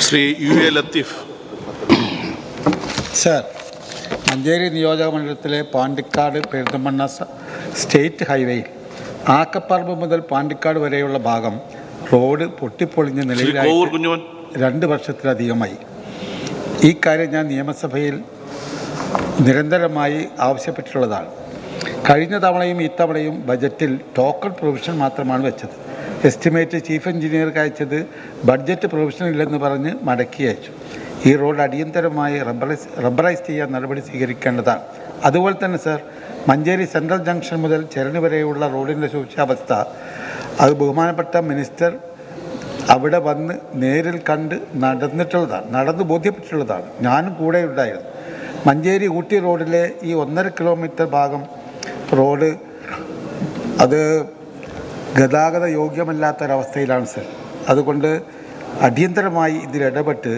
Shri UA Latheef. Sir, Manjeri നിയോജകമണ്ഡലത്തിലെ Pandikkad Perinthalmanna state ഹൈവേയിൽ ആക്കപ്പറമ്പ് മുതൽ പാണ്ടിക്കാട് വരെയുള്ള ഭാഗം റോഡ് പൊട്ടിപ്പൊളിഞ്ഞ നിലയിലായി 2 വർഷത്തിലധികമായി. ഈ കാര്യം ഞാൻ നിയമസഭയിൽ നിരന്തരമായി ആവശ്യപ്പെട്ടിട്ടുള്ളതാണ്. കഴിഞ്ഞ തവണയും ഇത്തവണയും ബജറ്റിൽ ടോക്കൺ പ്രൊവിഷൻ മാത്രമാണ് വെച്ചത്. എസ്റ്റിമേറ്റ് ചീഫ് എഞ്ചിനീയർക്ക് അയച്ചത് ബഡ്ജറ്റ് പ്രൊവിഷൻ ഇല്ലെന്ന് പറഞ്ഞ് മടക്കി അയച്ചു. ഈ റോഡ് അടിയന്തരമായി റബ്ബറൈസ് ചെയ്യാൻ നടപടി സ്വീകരിക്കേണ്ടതാണ്. അതുപോലെ തന്നെ സർ, മഞ്ചേരി സെൻട്രൽ ജംഗ്ഷൻ മുതൽ ചെരണി വരെയുള്ള റോഡിൻ്റെ ശോച്യാവസ്ഥ അത് ബഹുമാനപ്പെട്ട മിനിസ്റ്റർ അവിടെ വന്ന് നേരിൽ കണ്ട് നടന്ന് ബോധ്യപ്പെട്ടിട്ടുള്ളതാണ്. ഞാനും കൂടെ ഉണ്ടായിരുന്നു. മഞ്ചേരി ഊട്ടി റോഡിലെ ഈ 1.5 കിലോമീറ്റർ ഭാഗം റോഡ് അത് ഗതാഗത യോഗ്യമല്ലാത്തൊരവസ്ഥയിലാണ് സർ. അതുകൊണ്ട് അടിയന്തരമായി ഇതിലിടപെട്ട്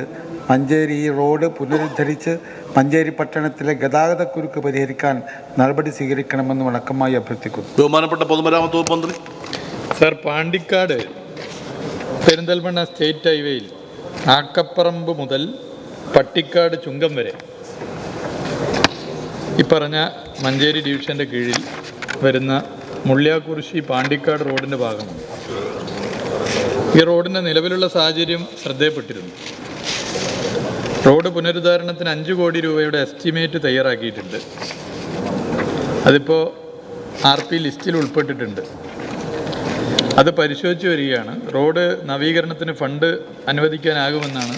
മഞ്ചേരി റോഡ് പുനരുദ്ധരിച്ച് മഞ്ചേരി പട്ടണത്തിലെ ഗതാഗതക്കുരുക്ക് പരിഹരിക്കാൻ നടപടി സ്വീകരിക്കണമെന്ന് വണക്കമായി അഭ്യർത്ഥിക്കുന്നു. ബഹുമാനപ്പെട്ട പൊതുമരാമത്ത് വകുപ്പ് മന്ത്രി. സർ, പാണ്ടിക്കാട് പെരിന്തൽമണ്ണ സ്റ്റേറ്റ് ഹൈവേയിൽ ആക്കപ്പറമ്പ് മുതൽ പട്ടിക്കാട് ചുങ്കം വരെ ഈ പറഞ്ഞ മഞ്ചേരി ഡിവിഷൻ്റെ കീഴിൽ വരുന്ന മുള്ളിയാക്കുറിശി പാണ്ടിക്കാട് റോഡിൻ്റെ ഭാഗമാണ്. ഈ റോഡിൻ്റെ നിലവിലുള്ള സാഹചര്യം ശ്രദ്ധയപ്പെട്ടിരുന്നു. റോഡ് പുനരുദ്ധാരണത്തിന് 5 കോടി രൂപയുടെ എസ്റ്റിമേറ്റ് തയ്യാറാക്കിയിട്ടുണ്ട്. അതിപ്പോൾ RP ലിസ്റ്റിൽ ഉൾപ്പെട്ടിട്ടുണ്ട്. അത് പരിശോധിച്ച് വരികയാണ്. റോഡ് നവീകരണത്തിന് ഫണ്ട് അനുവദിക്കാനാകുമെന്നാണ്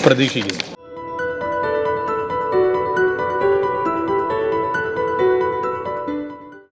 പ്രതീക്ഷിക്കുന്നത്.